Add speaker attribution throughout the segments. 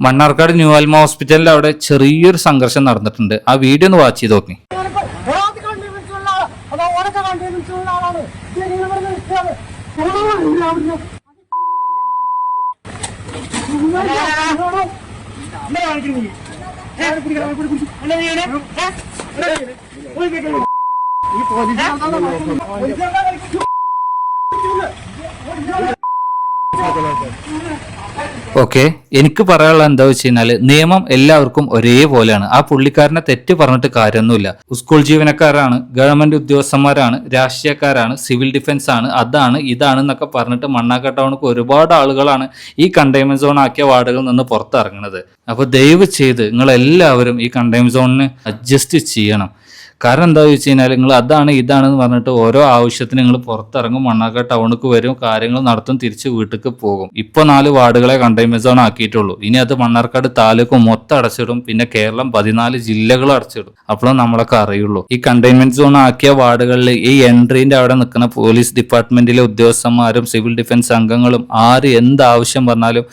Speaker 1: Mannarkkad new Alma ഹോസ്പിറ്റലിൽ അവിടെ ചെറിയൊരു സംഘർഷം നടന്നിട്ടുണ്ട്. ആ വീഡിയോ ഒന്ന് വാച്ച് ചെയ്ത് നോക്കി. ഓക്കെ, എനിക്ക് പറയാനുള്ള എന്താ വെച്ച് കഴിഞ്ഞാല് നിയമം എല്ലാവർക്കും ഒരേപോലെയാണ്. ആ പുള്ളിക്കാരനെ തെറ്റ് പറഞ്ഞിട്ട് കാര്യമൊന്നുമില്ല. സ്കൂൾ ജീവനക്കാരാണ്, ഗവൺമെന്റ് ഉദ്യോഗസ്ഥന്മാരാണ്, രാഷ്ട്രീയക്കാരാണ്, സിവിൽ ഡിഫൻസ് ആണ്, അതാണ് ഇതാണ് എന്നൊക്കെ പറഞ്ഞിട്ട് മണ്ണാർക്കാട് ടൗണിക്ക് ഒരുപാട് ആളുകളാണ് ഈ കണ്ടെയ്ൻമെന്റ് സോൺ ആക്കിയ വാർഡുകളിൽ നിന്ന് പുറത്തിറങ്ങുന്നത്. അപ്പൊ ദയവ് ചെയ്ത് നിങ്ങൾ എല്ലാവരും ഈ കണ്ടെയ്ൻമെന്റ് സോണിന് അഡ്ജസ്റ്റ് ചെയ്യണം. കാരണം എന്താ വെച്ച് കഴിഞ്ഞാൽ നിങ്ങൾ അതാണ് ഇതാണെന്ന് പറഞ്ഞിട്ട് ഓരോ ആവശ്യത്തിന് നിങ്ങൾ പുറത്തിറങ്ങും, മണ്ണാർക്കാട് ടൗണിക്ക് വരും, കാര്യങ്ങൾ നടത്തും, തിരിച്ച് വീട്ടിലേക്ക് പോകും. ഇപ്പൊ 4 വാർഡുകളെ കണ്ടെയ്ൻമെന്റ് സോൺ ആക്കിയിട്ടുള്ളൂ. ഇനി അത് മണ്ണാർക്കാട് താലൂക്ക് മൊത്തം അടച്ചിടും, പിന്നെ കേരളം 14 ജില്ലകൾ അടച്ചിടും. അപ്പോഴും നമ്മളൊക്കെ അറിയുള്ളൂ. ഈ കണ്ടെയ്ൻമെന്റ് സോൺ ആക്കിയ വാർഡുകളിൽ ഈ എൻട്രീന്റെ അവിടെ നിൽക്കുന്ന പോലീസ് ഡിപ്പാർട്ട്മെന്റിലെ ഉദ്യോഗസ്ഥന്മാരും സിവിൽ ഡിഫൻസ് അംഗങ്ങളും ആര് എന്താവശ്യം പറഞ്ഞാലും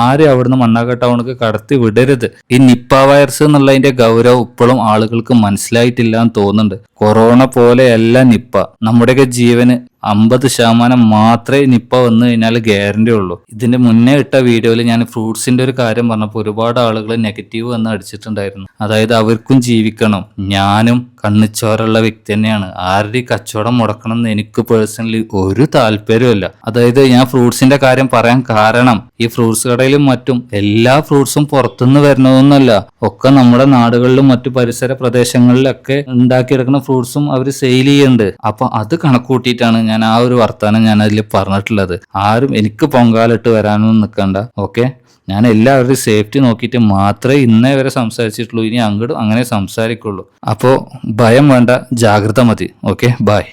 Speaker 1: ആരും അവിടുന്ന് മണ്ണാർക്കാട് ടൗണിക്ക് കടത്തി വിടരുത്. ഈ നിപ്പ വൈറസ് എന്നുള്ളതിന്റെ ഗൗരവം ഇപ്പോഴും ആളുകൾക്ക് മനസ്സിലായിട്ടില്ല തോന്നുന്നുണ്ട്. കൊറോണ പോലെയല്ല നിപ്പ. നമ്മുടെയൊക്കെ ജീവന് 50% മാത്രമേ നിപ്പ വന്നു കഴിഞ്ഞാൽ ഗ്യാരണ്ടി ഉള്ളൂ. ഇതിന്റെ മുന്നേ ഇട്ട വീഡിയോയിൽ ഞാൻ ഫ്രൂട്ട്സിന്റെ ഒരു കാര്യം പറഞ്ഞപ്പോൾ ഒരുപാട് ആളുകൾ നെഗറ്റീവ് വന്ന് അടിച്ചിട്ടുണ്ടായിരുന്നു. അതായത് അവർക്കും ജീവിക്കണം, ഞാനും കണ്ണിച്ചോരുള്ള വ്യക്തി തന്നെയാണ്, ആരുടെ കച്ചവടം മുടക്കണം എന്ന് എനിക്ക് പേഴ്സണലി ഒരു താല്പര്യമില്ല. അതായത് ഞാൻ ഫ്രൂട്ട്സിന്റെ കാര്യം പറയാൻ കാരണം ഈ ഫ്രൂട്ട്സ് കടയിലും മറ്റും എല്ലാ ഫ്രൂട്ട്സും പുറത്തുനിന്ന് വരുന്നതൊന്നുമല്ല, ഒക്കെ നമ്മുടെ നാടുകളിലും മറ്റു പരിസര പ്രദേശങ്ങളിലൊക്കെ ഉണ്ടാക്കിയെടുക്കുന്ന ഫ്രൂട്ട്സും അവർ സെയിൽ ചെയ്യുന്നുണ്ട്. അപ്പൊ അത് കണക്കൂട്ടിയിട്ടാണ് ഞാൻ ആ ഒരു വർത്താനം ഞാൻ അതിൽ പറഞ്ഞിട്ടുള്ളത്. ആരും എനിക്ക് പൊങ്കാലിട്ട് വരാനൊന്നും നിൽക്കണ്ട. ഓക്കെ, ഞാൻ എല്ലാവരുടെയും സേഫ്റ്റി നോക്കിയിട്ട് മാത്രമേ ഇന്നേ വരെ സംസാരിച്ചിട്ടുള്ളൂ. ഇനി അങ്ങോട്ടും അങ്ങനെ സംസാരിക്കുള്ളൂ. അപ്പോൾ ഭയം വേണ്ട, ജാഗ്രത മതി. Okay, by.